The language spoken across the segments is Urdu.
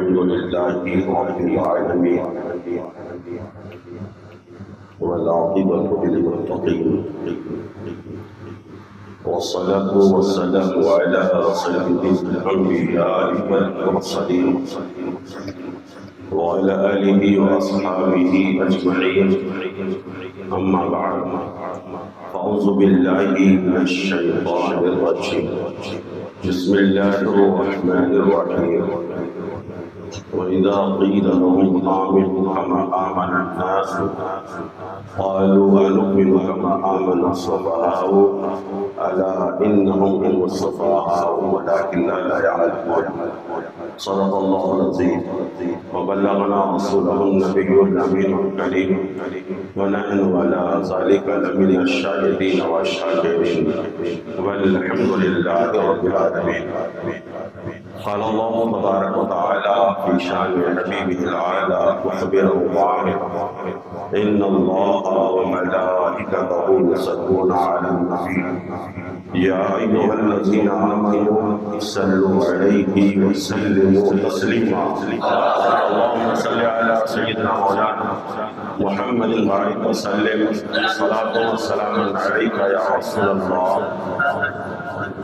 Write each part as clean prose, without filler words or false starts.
الحمد لله رب العالمين والعاقبة للمتقين والصلاة والسلام على سيد الأنبياء والمرسلين وعلى آله وأصحابه أجمعين. أما بعد، فأعوذ بالله من الشيطان الرجيم. بسم الله الرحمن الرحيم. وإذا قيل لهم آمنوا كما آمن الناس قالوا أنؤمن كما آمن السفهاء ألا إنهم هم السفهاء ولكن لا يعلمون. صدق الله العظيم وبلغنا رسوله النبي الأمين الكريم ونحن على ذلك لمن الشاهدين والشاكرين والحمد لله رب العالمين. قال الله تبارك وتعالى في شأن حبيبه الأعلى مخبرا وعامرا: إن الله وملائكته يصلون على النبي يا أيها الذين آمنوا صلوا عليه وسلموا تسليما. اللهم صل على سيدنا مولانا محمد وآله وسلم. صلاة والسلام عليك يا رسول الله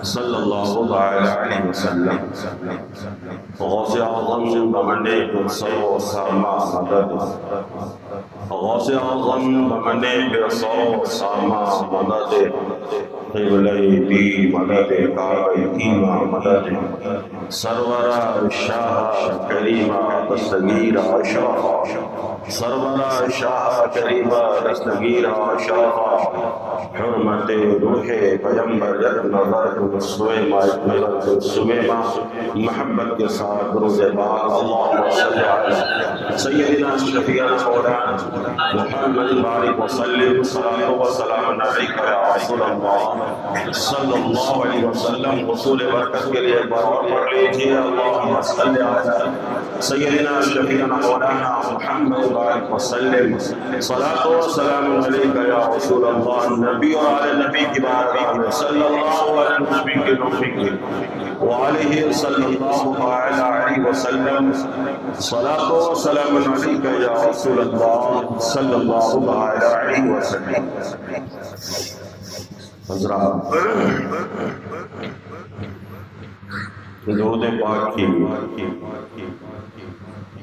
صلی اللہ علیہ وسلم. غوث اعظم بمنے برسو و ساما مدد، غوث اعظم بمنے برسو و ساما مدد، قبلہ دی مدد کعبہ کیما مدد، سرورہ شاہ کریمہ دستگیرہ شاہ، سرورہ شاہ کریمہ دستگیرہ شاہ، حرمت روح پیمبر نظر سویمہ محبت کے ساتھ درود پاک اللہم صلی علی سیدنا شفیعنا مولانا محمد بارک وسلم. صلاۃ و سلام علیک یا رسول اللہ صلی اللہ علیہ وسلم. حصول برکت کے لیے بار پڑھ لیجیے اللہم صلی علی سیدنا شفیعنا مولانا محمد بارک وسلم. صلاۃ و سلام علیک یا رسول اللہ. نبی اور آل نبی کی بارگاہ میں صلی اللہ علیہ نبی کے نبی وعلیہ صلی اللہ علیہ وسلم. صلاۃ و سلام علیک یا رسول اللہ صلی اللہ علیہ وسلم. حضرات، درود پاک کی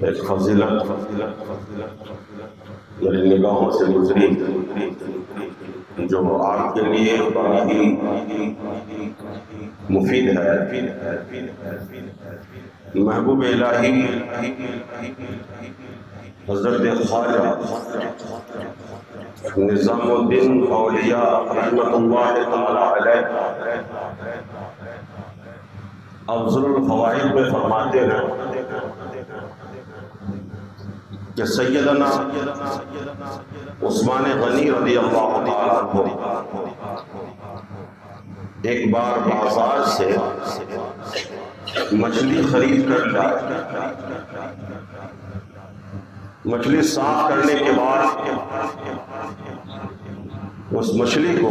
ایک فضیلت میری نگاہوں سے گزری جو آپ کے لیے بڑا ہی مفید ہے. محبوب الہی حضرت خواجہ نظام الدین اولیاء رحمۃ اللہ تعالی علیہ افضل الفوائد میں فرماتے ہیں کہ سیدنا عثمان غنی رضی اللہ تعالیٰ عنہ ایک بار بازار سے مچھلی خرید کر لائے. مچھلی صاف کرنے کے بعد اس مچھلی کو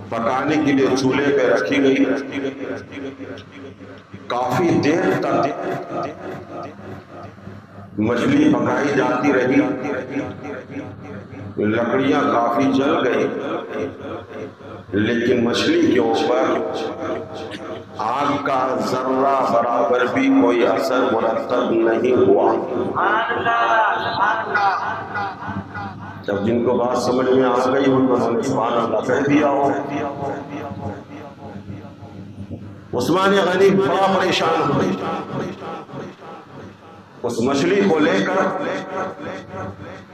پکانے کے لیے چولہے پہ رکھی گئی. کافی دیر تک مچھلی پکائی جاتی رہی. لکڑیاں کافی جل گئی لیکن مچھلی کے اوپر آگ کا ذرہ برابر بھی کوئی اثر مرتب نہیں ہوا. جب جن کو بات سمجھ میں آ گئی انہوں نے سبحان اللہ کہہ دیا ہو. عثمان غنی بڑا پریشان ہوئے. اس مچھلی کو لے کر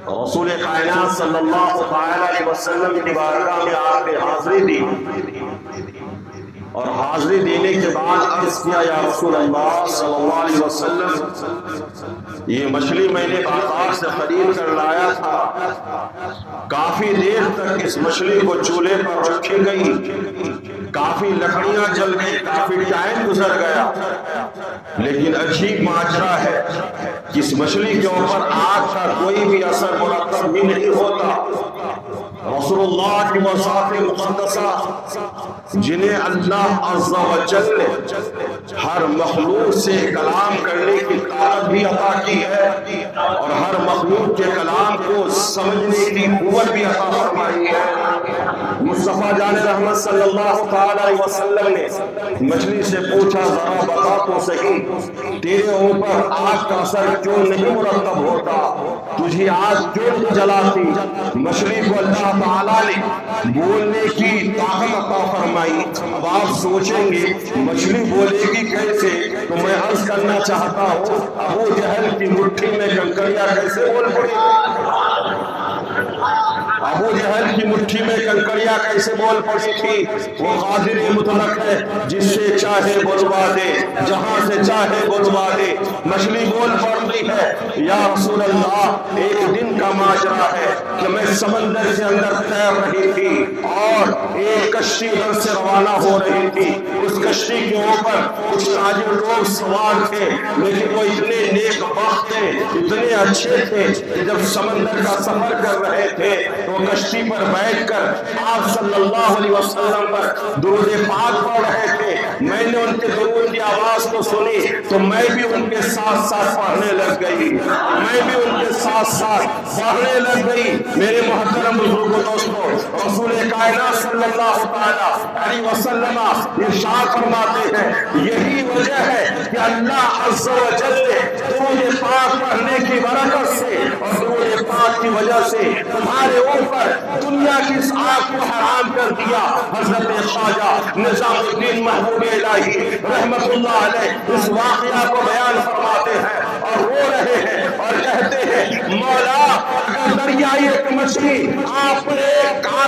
رسول کائنات صلی اللہ علیہ وسلم کی بارگاہ میں آ کے حاضری دی اور حاضری دینے کے بعد عرض کیا: یا رسول اللہ صلی اللہ علیہ وسلم، یہ مچھلی میں نے بازار سے خرید کر لایا تھا. کافی دیر تک اس مچھلی کو چولہے پر رکھی گئی. کافی لکڑیاں جل گئی. کافی ٹائم گزر گیا لیکن عجیب ماجرا ہے کہ اس مچھلی کے اوپر آگ کا کوئی بھی اثر مرتب بھی نہیں ہوتا. رسول اللہ کی وصفات مقدسہ جنہیں اللہ عز و جل نے ہر مخلوق سے کلام کرنے کی طاقت بھی عطا کی ہے اور ہر مخلوق کے کلام کو سمجھنے کی قوت بھی عطا فرمائی ہے۔ مصطفیٰ جان رحمت صلی اللہ تعالی علیہ وسلم نے مچھلی سے پوچھا ذرا بتا تو صحیح تیرے اوپر آگ کا اثر کیوں نہیں مرتب ہوتا، تجھے آگ کیوں نہیں جلاتی؟ مچھلی کو اللہ تعالیٰ نے بولنے کی طاقت عطا فرمائی۔ اب آپ سوچیں گے مچھلی بولے گی کیسے، تو میں عرض کرنا چاہتا ہوں ابو جہل کی مٹھی میں کنکریاں کیسے بول پڑی؟ ابو جہل کی مٹھی میں کنکریاں کیسے بول پڑی تھی؟ وہ قادر مطلق ہے، جس سے چاہے بلوا دے، جہاں سے چاہے بلوا دے۔ مچھلی بول پڑتی ہے یا رسول اللہ ایک دن کا ماجرا ہے کہ میں سمندر کے اندر تیر رہی تھی اور ایک کشتی ادھر سے روانہ ہو رہی تھی، اس کشتی کے اوپر کچھ تاجر لوگ سوار تھے، لیکن وہ اتنے نیک بخت تھے، اتنے اچھے تھے کہ جب سمندر کا سفر کر رہے تھے تو کشتی پر بیٹھ کر آپ صلی اللہ علیہ وسلم پر درود پاک پڑھ رہے تھے۔ میں نے ان کے درود کی آواز کو سنی تو میں بھی ان کے ساتھ ساتھ پڑھنے لگ گئی، میں بھی ان کے ساتھ ساتھ پڑھنے لگ گئی۔ میرے محترم بزرگوں دوستوں، رسول کائنات صلی اللہ علیہ وسلم ارشاد فرماتے ہیں یہی وجہ ہے کہ اللہ عز و جل نے درود پاک پڑھنے کی برکت سے اور درود پاک کی وجہ سے تمہارے اوپر دنیا کی اس آگ کو حرام کر دیا۔ حضرت خواجہ نظام الدین محبوب الہی رحمت اللہ علیہ اس واقعہ کو بیان فرماتے ہیں اور رو رہے ہیں اور کہتے ہیں مولا اگر دریائی ایک مچھلی آپ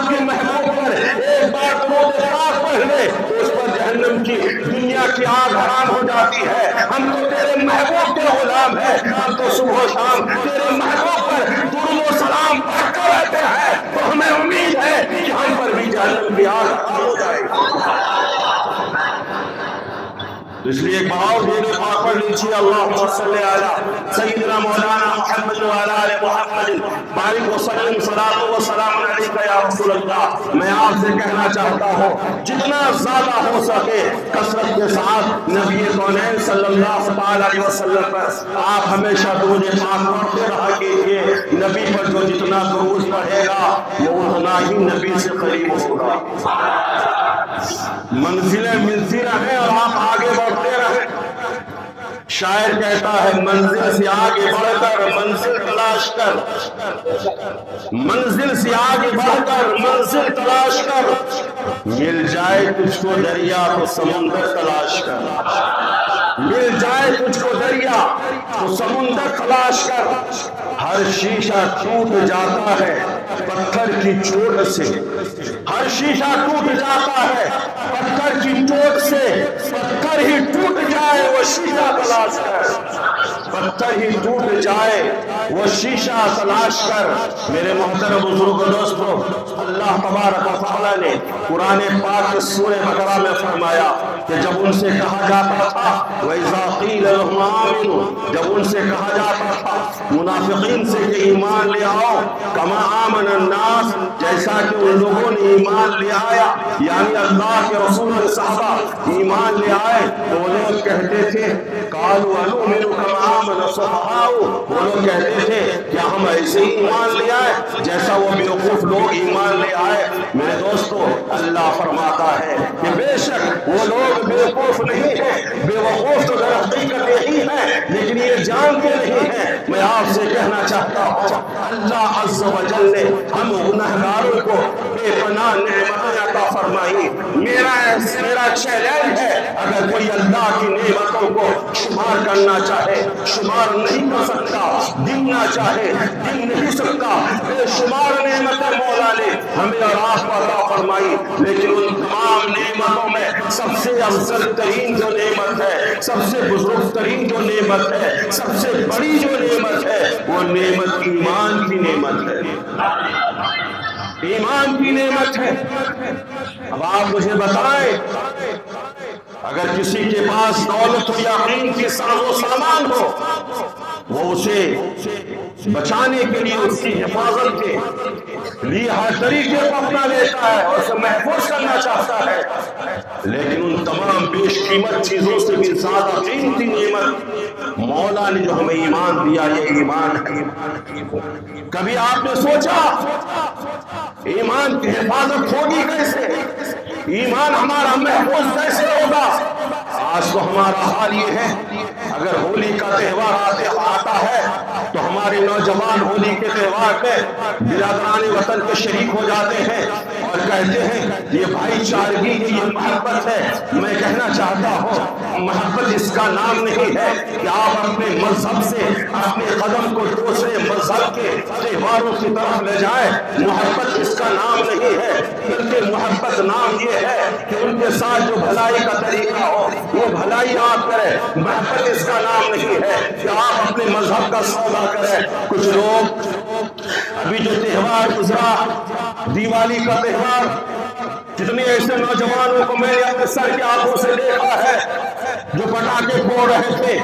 کے محبوب پر ایک بار درود پاک پڑھ لے تو اس پر جہنم کی دنیا کی آگ حرام ہو جاتی ہے۔ ہم تو تیرے محبوب کے غلام ہیں، ہم تو صبح و شام تیرے محبوب پر درود و سلام پڑھتے رہتے ہیں، تو ہمیں امید ہے کہ ہم پر بھی جہنم کی آگ حرام ہو جائے گی۔ اس لیے ایک بار درود پاک پڑھ لیجیے، اللہم صلی علی سیدنا مولانا محمد وعلی آل محمد بارک وسلم صلاۃ و سلام علیک یا رسول اللہ۔ میں آپ سے کہنا چاہتا ہوں جتنا زیادہ ہو سکے کثرت کے ساتھ نبی کونین صلی اللہ تعالی علیہ وسلم پر آپ ہمیشہ درود پاک پڑھتے رہا کیجیے۔ نبی پر جو جتنا درود پڑھے گا وہ اتنا ہی نبی سے قریب ہوگا۔ منزلیں منزلیں ہیں اور آپ آگے بڑھتے رہیں۔ شاعر کہتا ہے منزل سے آگے بڑھ کر منزل تلاش کر، منزل سے آگے بڑھ کر منزل تلاش کر، مل جائے تجھ کو دریا تو سمندر تلاش کر، مل جائے تجھ کو دریا تو سمندر تلاش کر۔ ہر شیشہ ٹوٹ جاتا ہے پتھر کی چوٹ سے، ہر شیشہ ٹوٹ جاتا ہے پتھر کی چوٹ سے، پتھر ہی ٹوٹ جائے وہ شیشہ تلاش کر، پتھر ہی ٹوٹ جائے وہ شیشہ تلاش کر۔ میرے محترم بزرگوں دوستوں، اللہ تبارک و تعالیٰ نے قرآن پاک کے سورہ بقرہ میں فرمایا کہ جب ان سے کہا جاتا تھا وَإِذَا قِيلَ لَهُمْ آمِنُوا، جب ان سے کہا جاتا تھا منافقین سے کہ ایمان لے آؤ، کما آمن الناس، جیسا کہ ان لوگوں نے ایمان لے آیا، یعنی اللہ کے رسول کے صحابہ ایمان لے آئے تو وہ لوگ کہتے تھے قالوا انؤمن کما آمن السفہاء، وہ لوگ کہتے تھے کیا ہم ایسے ہی ایمان لے آئے جیسا وہ بیوقوف لوگ ایمان لے آئے۔ میرے دوستو اللہ فرماتا ہے کہ بے شک وہ لوگ بیوقوف نہیں ہیں، بیوقوف تو در حقیقت یہی ہے لیکن یہ جانتے نہیں ہیں۔ میں آپ سے کہنا چاہتا ہوں اللہ عز و جل نے ہم گنہگاروں کو بے پناہ نعمتیں عطا فرمائی۔ میرا چیلنج ہے اگر کوئی اللہ کی نعمتوں کو شمار کرنا چاہے شمار نہیں کر سکتا، گننا چاہے گن نہیں سکتا۔ بے شمار نعمتیں مولا نے ہمیں اور آپ کو عطا فرمائی، لیکن ان تمام نعمتوں میں سب سے افضل ترین جو نعمت ہے، سب سے بزرگ ترین جو نعمت ہے، سب سے بڑی جو نعمت ہے وہ نعمت ایمان کی نعمت ہے، ایمان کی نعمت ہے۔ اب آپ مجھے بتائیں اگر کسی کے پاس دولت و یقین کی ساز و سامان ہو، وہ اسے بچانے کے لیے اس کی حفاظت کے لیے ہر طریقے کو اپنا لیتا ہے اور اسے محفوظ کرنا چاہتا ہے، لیکن ان تمام بیش قیمت چیزوں سے بھی زیادہ قیمتی نعمت مولا نے جو ہمیں ایمان دیا، یہ ایمان ہے۔ کبھی آپ نے سوچا ایمان کی حفاظت ہوگی کیسے؟ ایمان ہمارا محفوظ کیسے ہوگا؟ آج تو ہمارا حال یہ ہے، اگر ہولی کا تہوار آتا ہے تو ہمارے نوجوان ہولی کے تہوار میں برادران وطن کے شریک ہو جاتے ہیں اور کہتے ہیں یہ بھائی چارگی کی، یہ محبت ہے۔ میں کہنا چاہتا ہوں محبت اس کا نام نہیں ہے کہ آپ اپنے مذہب سے اپنے قدم کو دوسرے مذہب کے تہواروں کی طرف لے جائیں۔ محبت اس کا نام نہیں ہے، بلکہ محبت نام یہ ہے کہ ان کے ساتھ جو بھلائی کا طریقہ ہو وہ بھلائی آپ کریں۔ محبت اس کا نام نہیں ہے کہ آپ اپنے مذہب کا سودا کریں۔ کچھ لوگ ابھی جو تہوار گزرا، دیوالی کا تہوار، کتنے ایسے نوجوانوں کو میں نے اپنے سر کے آنکھوں سے دیکھا ہے جو پٹاخے پھوڑ رہے تھے۔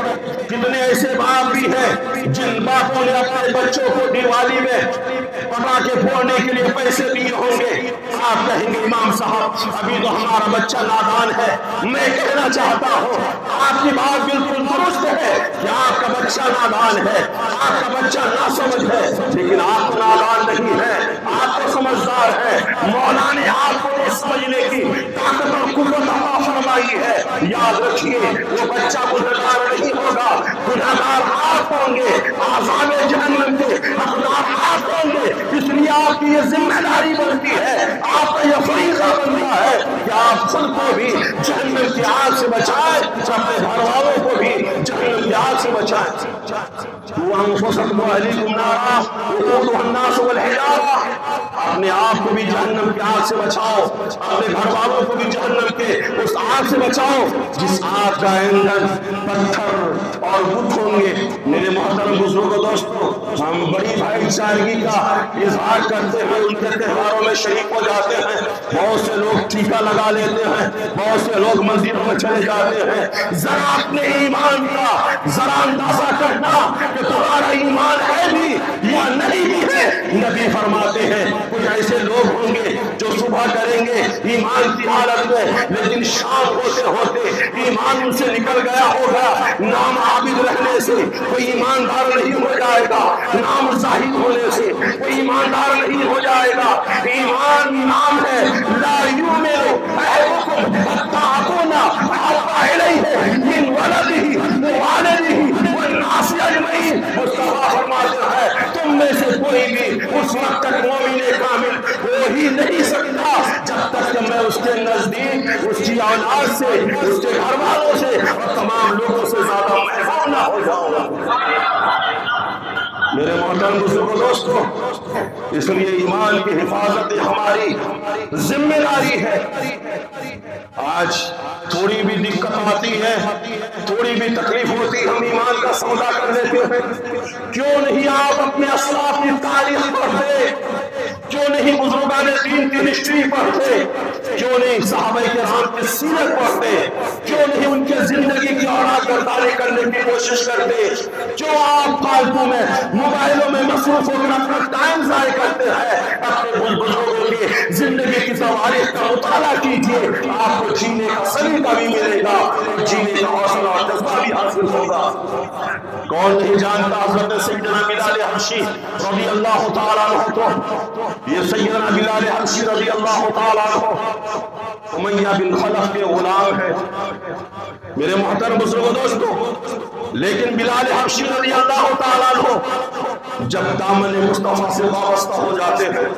کتنے ایسے باپ بھی ہیں جن باپوں نے اپنے بچوں کو دیوالی میں پٹاخے پھوڑنے کے لیے پیسے دیے ہوں گے۔ آپ کہیں گے امام صاحب ابھی تو ہمارا بچہ نادان ہے۔ میں کہنا چاہتا ہوں آپ کی بات بالکل درست ہے کہ آپ کا بچہ نادان ہے، آپ کا بچہ ناسمجھ ہے، لیکن آپ کو نادان نہیں ہے، آپ کو سمجھدار ہے۔ مولا نے آپ کو سمجھنے کی طاقت اور قوت عطا فرمائی ہے۔ یاد رکھیے وہ بچہ گنہگار نہیں ہوگا، گنہگار آپ ہوں گے، عذاب جہنم کے حقدار آپ ہوں گے۔ اس لیے آپ کی یہ ذمہ داری بنتی ہے، آپ کا یہ فریضہ بنتا ہے کہ آپ خود کو بھی جہنم کی آگ سے بچائیں، اپنے گھر والوں کو بھی جہنم کی آگ سے بچائیں۔ وَأَنفُسَكُمْ وَأَهْلِيكُمْ نَارًا وَقُودُهَا النَّاسُ وَالْحِجَارَةُ، اپنے آپ کو بھی جہنم کی آگ سے بچاؤ، اپنے گھر والوں کو بھی جہنم کے اس آگ سے بچاؤ جس آگ کا ایندھن پتھر اور بت ہوں گے۔ میرے محترم بزرگوں دوستوں، ہم بڑی بھائی چارگی کا اظہار کرتے ہوئے ان کے تہواروں میں شریک ہو جاتے ہیں۔ بہت سے لوگ ٹیکا لگا لیتے ہیں، بہت سے لوگ مندروں میں چلے جاتے ہیں۔ ذرا اپنے ایمان کا ذرا اندازہ کرنا کہ تمہارا ایمان ہے بھی یا نہیں بھی ہے۔ نبی فرماتے ہیں کچھ ایسے لوگ ہوں گے جو صبح کریں گے ایمان کی حالت میں، لیکن شام ہوتے ہوتے ایمان ان سے نکل گیا ہوگا۔ نام عابد رہنے سے کوئی ایماندار نہیں ہو جائے گا، نام زاہد ہونے سے کوئی ایماندار نہیں ہو جائے گا۔ ایمان نام ہے، لا یؤمن احدکم حتی اکون احب الیہ من ولدہ ووالدہ والناس اجمعین۔ مصطفیٰ فرماتے ہیں تم میں سے کوئی بھی اس وقت تک مومن کامل ہو ہی نہیں سکتا جب تک کہ میں اس کے نزدیک اس کی اولاد سے، اس کے گھر والوں سے اور تمام لوگوں سے زیادہ محبوب نہ ہو جاؤں۔ میرے محترم بزرگوں دوستوں، اس لیے ایمان کی حفاظت ہماری ذمہ داری ہے۔ آج تھوڑی بھی دقت آتی ہے، تھوڑی بھی تکلیف ہوتی، ہم ایمان کا سودا کر لیتے ہیں۔ کیوں نہیں آپ اپنے اسلاف کی تاریخ پڑھتے؟ کیوں نہیں بزرگان دین کی ہسٹری پڑھتے؟ کیوں نہیں صحابہ کرام کی سیرت پڑھتے؟ کیوں نہیں ان کے زندگی کی اوراد گردانی کرنے کی کوشش کرتے؟ کیوں آپ فالتو میں موبائلوں میں مصروف ہو کر اپنا ٹائم ضائع کرتے ہیں؟ اپنے بزرگوں کی زندگی کی تواریخ کا مطالعہ کیجیے، آپ کو جینے کا سلیقہ بھی ملے گا اور جینے کا حوصلہ اور جذبہ بھی حاصل ہوگا۔ کون نہیں جانتا حضرت سیدنا بلال حبشی رضی اللہ تعالیٰ عنہ کو؟ یہ سیدنا بلال حبشی رضی اللہ تعالیٰ عنہ امیہ بن خلف کے غلام ہیں۔ میرے محترم بزرگوں دوستوں، لیکن بلال حبشی رضی اللہ تعالیٰ عنہ جب دامن مصطفیٰ سے وابستہ ہو جاتے ہیں،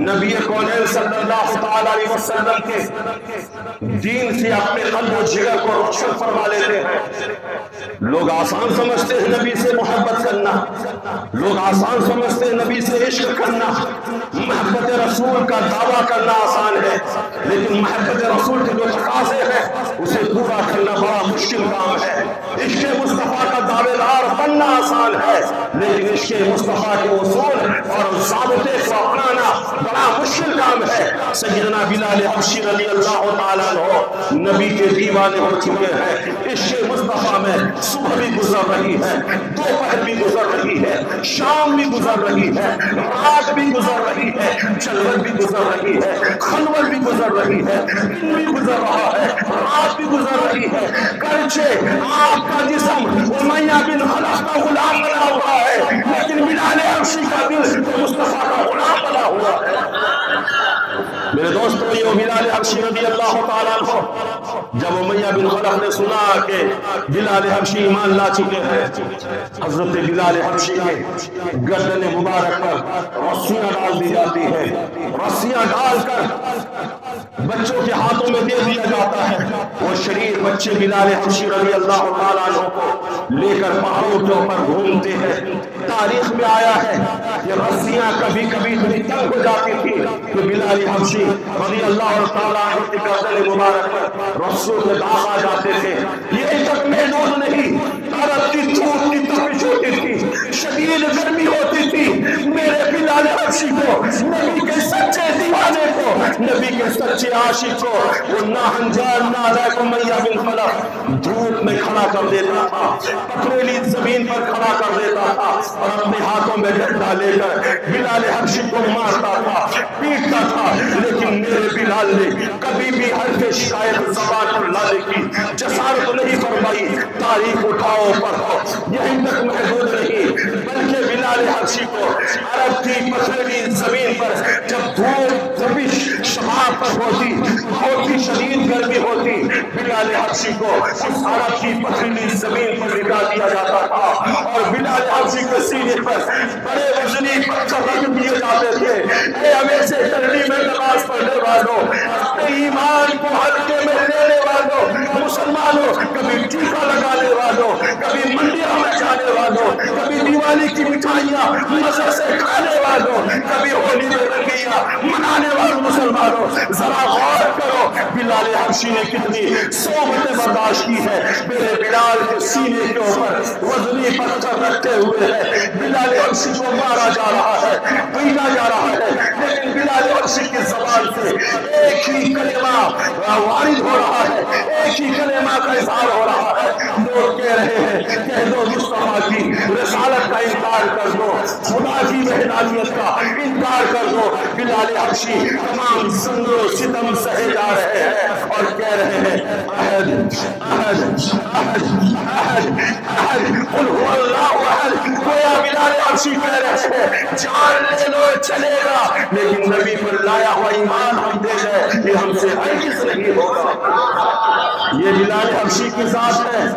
نبی کونین صلی اللہ تعالیٰ علیہ وسلم کے دین سے اپنے قلب و جگر کو روشن فرما لیتے ہیں۔ لوگ آسان سمجھتے ہیں نبی سے محبت کرنا، لوگ آسان سمجھتے ہیں نبی سے عشق کرنا، محبت رسول کا دعویٰ کرنا آسان ہے، لیکن محبت رسول کے جو تقاضے ہیں اسے پورا کرنا بڑا مشکل کام ہے۔ عشق مصطفیٰ کا دعوے دار بننا آسان ہے، لیکن عشق مصطفیٰ کے اصول اور ضابطے کو اپنانا بڑا مشکل کام ہے۔ سیدنا بلال حبشی رضی اللہ تعالیٰ عنہ نبی کے دیوانے ہو چکے ہیں. عشق مصطفیٰ میں صبح بھی گزر رہی ہے, دوپہر بھی گزر رہی ہے, شام بھی گزر رہی ہے, رات بھی گزر رہی ہے, جلوت بھی گزر رہی ہے, خلوت بھی گزر رہی ہے, دن بھی گزر رہا ہے, رات بھی گزر رہی ہے. گرچہ آپ کا جسم امیہ بن خلف کا غلام بنا ہوا ہے, لیکن بلال حبشی کا دل مصطفیٰ کا غلام بنا ہوا ہے. میرے دوستو, یہ بلال حبشی رضی اللہ تعالیٰ عنہ جب امیہ بن خلف نے سنا کہ بلال حبشی ایمان لا چکے ہیں, حضرت بلال حبشی کے گردن مبارک پر رسیاں ڈال دی جاتی ہیں. رسیاں ڈال کر بچوں کے ہاتھوں میں دے دیا جاتا ہے. وہ شریف بچے بلال حبشی رضی اللہ تعالیٰ عنہ کو لے کر پہاڑوں کے اوپر گھومتے ہیں. تاریخ میں آیا ہے کہ رسیاں کبھی کبھی اتنی تنگ ہو جاتی تھی کہ بلال حبشی رضی اللہ تعالیٰ عنہ کی گردن مبارک پر رسول کے داغ آ جاتے تھے. یہ تک محدود نہیں, عرب کی دھوپ کی تپش ہوتی تھی, شدید گرمی ہوتی تھی. میرے بلال حبشی کو, نبی کے سچے دیوانے کو, نبی کے سچے عاشق کو وہ ناہنجار نالائق امیہ بن خلف دھوپ میں کھڑا کر دیتا تھا, پتھریلی زمین پر کھڑا کر دیتا تھا اور اپنے ہاتھوں میں ڈنڈا لے کر بلال حبشی کو مارتا تھا, پیٹتا تھا. لیکن میرے بلال نے کبھی بھی حرف شکایت زبان پر لانے کی جسارت نہیں فرمائی. تاریخ اٹھاؤ پڑھو, یہیں تک محدود نہیں بلکہ بلال حبشی کو عرب کی پتھریلی زمین پر جب دھوپ تپش شمال پر ہوتی, بہت ہی شدید گرمی ہوتی, بلال حبشی کو اس عرب کی پتھریلی زمین پر لٹا دیا جاتا تھا اور بلال حبشی کے سینے پر بڑے وزنی پتھر رکھ دیے جاتے تھے. اے ہمیشہ ترنی میں نماز پڑھنے والوں, اپنے ایمان کو ہلکے میں لینے والوں, مسلمانوں, کبھی ٹیکا لگانے والوں, کبھی منڈیوں میں جانے والوں, کبھی دیوالی کی مٹھائیاں مزے سے کھانے والوں, کبھی ہولی میں رنگیاں منانے والوں مسلمانوں, ذرا غور کرو بلال حبشی نے کتنی صحبتیں برداشت کی ہے. میرے بلال کے سینے کے اوپر وزنی پتھر رکھتے ہوئے ہے, بلال حبشی کو مارا جا رہا ہے, پیٹا جا رہا ہے, لیکن بلال حبشی کی زبان سے ایک ہی کلمہ وارد ہو رہا ہے, ایک ہی کلمہ کا اظہار ہو رہا ہے. لوگ کہہ رہے ہیں کہہ دو مصطفیٰ کی رسالت کا انکار کر دو, خدا کی وحدانیت کا انکار کر دو. بلال حبشی تمام ظلم و ستم سہے جا رہے ہیں اور کہہ رہے ہیں احد احد احد احد احد قل هو اللہ احد. گویا بلال حبشی کہہ رہے ہیں جان لے لو چلے گا, لیکن نبی پر لایا ہوا ایمان ہم دے گئے, یہ ہم سے ہرگز نہیں ہوگا. یہ بلال حبشی کی ذات ہے.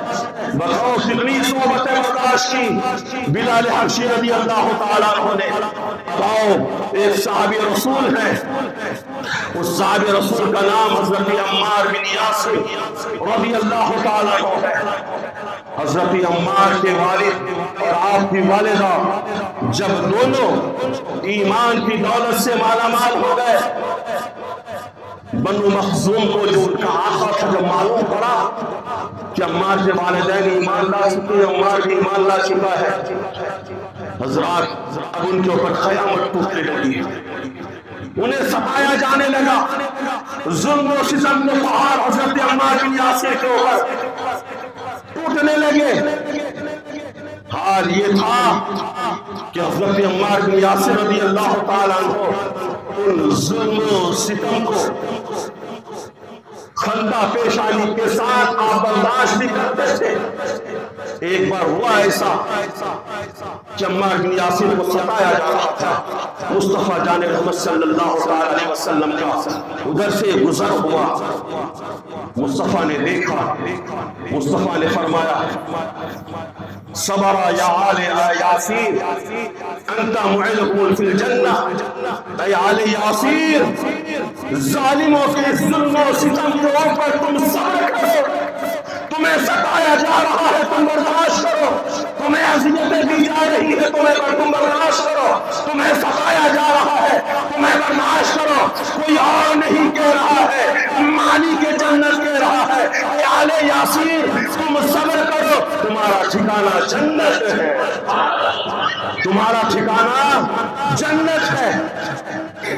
بتاؤ کتنی صحبتیں برداشت کی بلال حبشی رضی اللہ تعالیٰ عنہ نے. بتاؤ ایک صحابی رسول ہے, اس صحابی رسول کا نام حضرت عمار بن یاسر رضی اللہ تعالیٰ عنہ ہے. حضرت عمار کے والد اور آپ کی والدہ جب دونوں ایمان کی دولت سے مالا مال ہو گئے, بنو مخزوم کو جو ان کا آقا تھا جب معلوم پڑا کہ عمار کے والدین ایمان لا چکے, عمار بھی ایمان لا چکا ہے, حضرات اب ان کے اوپر قیامت ٹوٹنے لگی, انہیں ستایا جانے لگا. ظلم و ستم کے پہاڑ حضرت عمار بن یاسر کے اوپر ٹوٹنے لگے. حال یہ تھا کہ حضرت عمار بن یاسر رضی اللہ تعالیٰ عنہ ان ظلم و ستم کو خندہ پیشانی کے ساتھ آپ برداشت نہیں کرتے تھے. ایک بار ہوا ایسا کہ عمار بن یاسر کو ستایا جا رہا تھا, مصطفیٰ جان محمد صلی اللہ علیہ وسلم کا ادھر سے گزر ہوا. مصطفیٰ نے دیکھا, مصطفیٰ نے فرمایا صبر یا آل یاسین انت معلقون فی الجنہ. اے آل یاسین, ظالموں کے ظلم و ستم کے اوپر تم صبر کرو, تمہیں ستایا جا رہا ہے تم برداشت کرو, تمہیں اذیتیں دی جا رہی ہے تم برداشت کرو, تمہیں ستایا جا رہا ہے تمہیں برداشت کرو. کوئی اور نہیں کہہ رہا ہے, مالک جنت کہہ رہا ہے اے آل یاسین تم صبر کرو, تمہارا ٹھکانہ جنت ہے, تمہارا ٹھکانہ جنت ہے.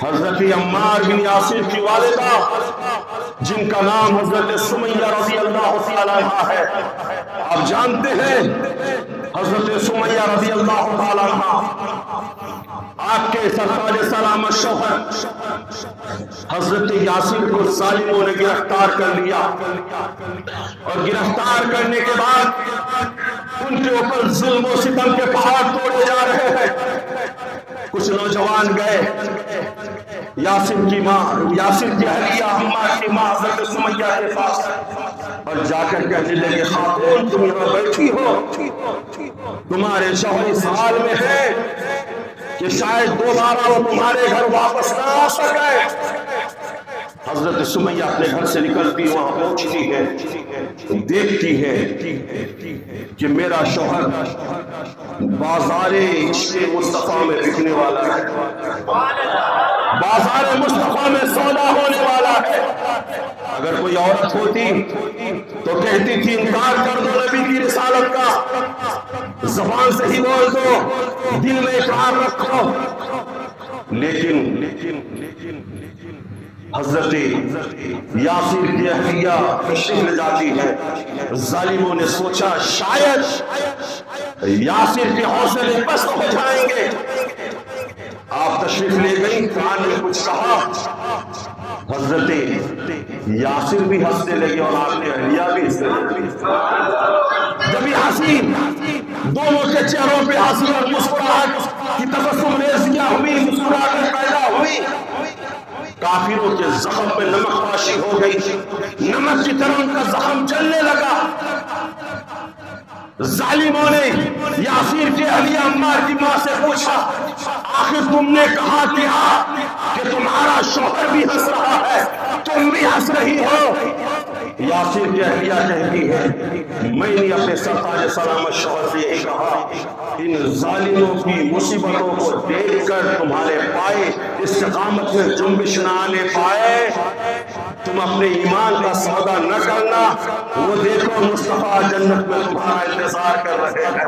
حضرت حضرت عمار بن یاسر کی والدہ جن کا نام حضرت سمیہ رضی اللہ تعالیٰ عنہ ہے. آپ جانتے ہیں حضرت سمیہ رضی اللہ تعالیٰ عنہ آپ کے سرتاج سلامت شوہر حضرت یاسر کو ظالموں نے گرفتار کر لیا اور گرفتار کرنے کے بعد ان کے اوپر ظلم و ستم کے پہاڑ توڑے جا رہے ہیں. کچھ نوجوان گئے یاسر کی اہلیہ عمار کی ماں حضرت سمیہ کے پاس اور جا کر کہنے لگے خاتون تم یہاں بیٹھی ہو, تمہارے شوہر اس حال میں ہے کہ شاید دوبارہ وہ تمہارے گھر واپس نہ آ سکے. حضرت سمیہ اپنے گھر سے نکلتی وہاں پہنچتی ہے, دیکھتی ہے کہ میرا شوہر بازار عشق مصطفیٰ میں بکنے والا ہے, بازار مصطفیٰ میں سودا ہونے والا ہے. اگر کوئی عورت ہوتی تو کہتی تھی انکار کر دو نبی کی رسالت کا, زبان سے ہی بول دو, دل میں اقرار رکھو. لیکن حضرت یاسر کی اہلیہ تشریف لے جاتی ہے. ظالموں نے سوچا شاید یاسر کے حوصلے پست ہو جائیں گے. آپ تشریف لے گئی, کان نے کچھ کہا, حضرت یاسر بھی ہنسنے لگے اور آپ کی اہلیہ بھی ہنسنے لگی. جب یہ ہنسی دونوں کے چہروں پہ ہنسی اور مسکراہٹ کی تبسم ریزیاں ہوئی, مسکراہٹ پیدا ہوئی, کافروں کے زخم میں نمک پاشی ہو گئی, نمک کی طرح ان کا زخم چلنے لگا. ظالموں نے یاسر کے اہلیہ عمار کی ماں سے پوچھا آخر تم نے کہا کیا کہ تمہارا شوہر بھی ہنس رہا ہے, تم بھی ہنس رہی ہو. یاسر کی اہلیہ کہتی ہے میں نے اپنے سرتاج سلامت شوہر سے یہی کہا, ان ظالموں کی مصیبتوں کو دیکھ کر تمہارے پائے استقامت میں جنبش نہ آنے پائے, تم اپنے ایمان کا سودا نہ کرنا. وہ دیکھو مصطفیٰ جنت میں تمہارا انتظار کر رہے ہیں,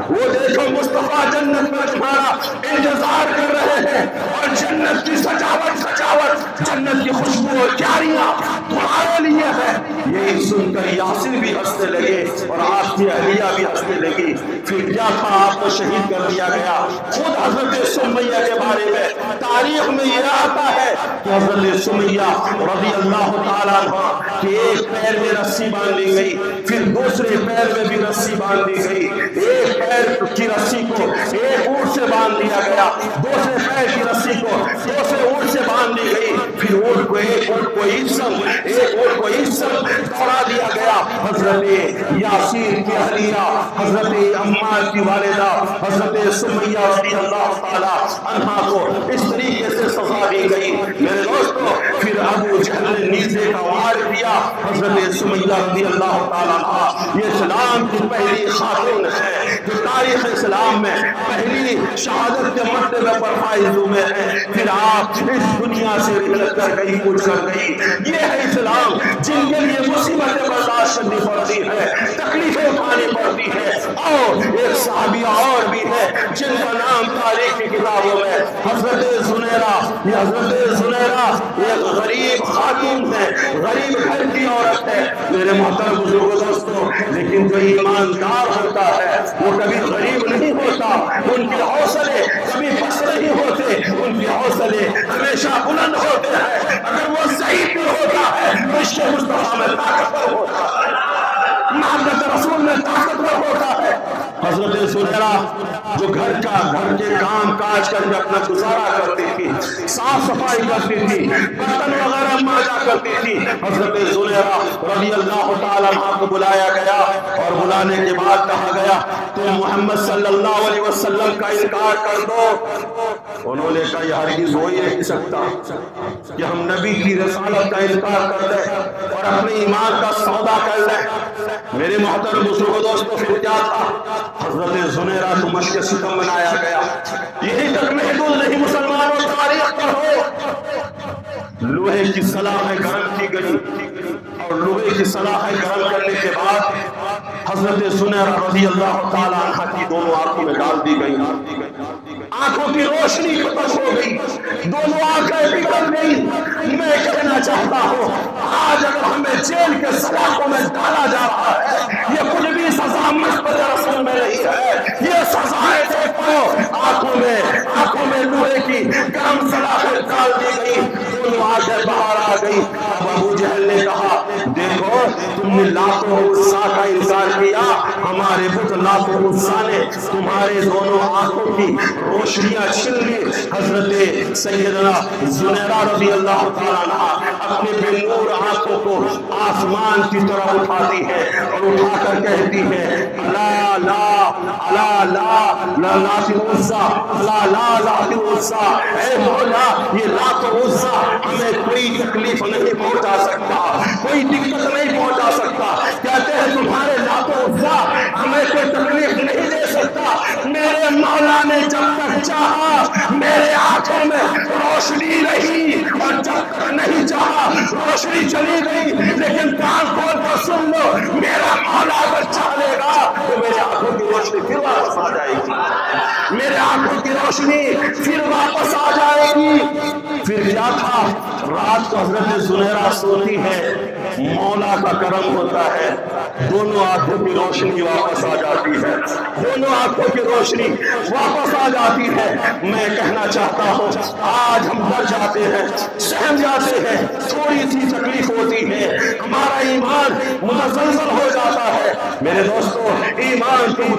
وہ دیکھو مصطفیٰ جنت میں تمہارا انتظار کر رہے ہیں, اور جنت کی سجاوٹ جنت کی خوشبو اور کیاریاں تمہارے لیے ہے. یہی سن کر یاسر بھی ہنسنے لگے اور آپ کی اہلیہ بھی ہنسنے لگی. پھر کیا تھا, آپ کو شہید کر دیا گیا. خود حضرت سمیہ کے بارے میں تاریخ میں یہ آتا ہے کہ حضرت سمیہ رضی اللہ تعالیٰ عنہ کہ ایک پیر میں رسی باندھ دی گئی, پھر دوسرے پیر میں بھی رسی باندھ دی گئی. ایک پیر کی رسی کو ایک اونٹ سے باندھ دیا گیا, دوسرے پیر کی رسی کو دوسرے اونٹ سے باندھ دی گئی, پھر اونٹ کو ایک اونٹ کو عیسم دوڑا دیا گیا. حضرت یاسر کی اہلیہ حضرت عمار کی والدہ حضرت سمیہ رضی اللہ تعالیٰ عنہا کو اس طریقے سے سزا دی گئی. میرے دوستو پھر ابو جہل نے نیزے کا وار کیا حضرت سمیہ رضی اللہ تعالیٰ عنہ. یہ اسلام کی پہلی خاتون ہے جو تاریخ اسلام میں پہلی شہادت کے مرتبے پر فائز ہوئے ہیں. پھر آپ اس دنیا سے رحلت کر گئی, کچھ کر گئی. یہ ہے اسلام جن کے لیے مصیبتیں برداشت کرنی پڑتی ہے, تکلیفیں اٹھانی پڑتی ہے. اور ایک صحابیہ اور بھی ہے جن کا نام تاریخ کی کتابوں میں حضرت زنیرہ, یہ حضرت زنیرہ ایک غریب خاتون ہے, غریب گھر کی عورت ہے. میرے محترم بزرگوں دوستوں, لیکن جو ایماندار ہوتا ہے وہ کبھی غریب نہیں ہوتا, ان کے حوصلے کبھی پست نہیں ہوتے, ان کے حوصلے ہمیشہ بلند ہوتے ہیں. اگر وہ ضعیف بھی ہوتا ہے تو عشق مصطفیٰ میں طاقتور ہوتا ہے, محبت رسول میں طاقتور ہوتا ہے. حضرت زنیرہ جو گھر کے کام کاج کر کے اپنا گزارا کرتی تھی, صاف صفائی کرتی تھی, برتن وغیرہ مانجا کرتی تھی. حضرت زنیرہ رضی اللہ تعالیٰ عنہ کو بلایا گیا اور بلانے کے بعد کہا گیا تم محمد صلی اللہ علیہ وسلم کا انکار کر دو. انہوں نے کہا یہ ہرگز ہو ہی نہیں سکتا کہ ہم نبی کی رسالت کا انکار کر دیں اور اپنے ایمان کا سودا کر لیں. میرے محترم بزرگوں دوستوں پھر کیا تھا, حضرت زنیرہ کو مشق ستم بنایا گیا. یہی تک محدود نہیں, مسلمانوں تاریخ پر ہو لوہے کی سلاخیں گرم کی گئی اور لوہے کی سلاخیں گرم کرنے کے بعد حضرت زنیرہ رضی اللہ تعالیٰ عنہ کی دونوں آنکھوں میں ڈال دی گئی. آنکھوں کی روشنی ختم ہو گئی، دونوں آنکھیں نکل گئی۔ میں کہنا چاہتا ہوں آج اگر ہمیں جیل کے سلاخوں میں ڈالا جا رہا ہے، یہ کچھ بھی سزا مثبت رسم میں نہیں ہے، یہ سزائیں دیکھو آنکھوں میں لوہے کی گرم سلاخیں ڈال دی گئی، دونوں آنکھیں باہر آ گئی۔ اب ابو جہل نے کہا دیکھو تم نے لات و عزیٰ کا انکار کیا، ہمارے بت لات و عزیٰ نے تمہارے دونوں آنکھوں کی روشنیاں چھین لی۔ حضرت سیدنا زنیرہ رضی اللہ تعالیٰ عنہ اپنے بے نور آنکھوں کو آسمان کی طرح اٹھاتی ہے اور اٹھا کر کہتی ہے لا لا لا لا لا لات العزیٰ، لا لا لات العزیٰ، اے مولا یہ لات و عزیٰ ہمیں کوئی تکلیف نہیں پہنچا سکتا، کوئی دقت نہیں پہنچا سکتا۔ کہتے ہیں تمہارے لات و عزیٰ ہمیں کوئی تکلیف نہیں دے سکتا، میرے مولا نے جب تک چاہا میرے آنکھوں میں روشنی رہی اور جب تک نہیں چاہا روشنی چلی گئی، لیکن کان کھول کر سن لو میرا مولا اگر چاہے گا تو میرے آنکھوں کی روشنی پھر واپس آ جائے گی، میرے آنکھوں کی روشنی پھر واپس آ جائے گی۔ پھر کیا تھا، رات کو حضرت زنیرہ سوتی ہے، مولا کا کرم ہوتا ہے، دونوں آنکھوں کی روشنی واپس آ جاتی ہے، دونوں آنکھوں کی روشنی واپس آ جاتی ہے۔ میں کہنا چاہتا ہوں آج ہم ڈر جاتے ہیں، سہم جاتے ہیں، تھوڑی سی تکلیف ہوتی ہے ہمارا ایمان متزلزل ہو جاتا ہے۔ میرے دوستو ایمان کو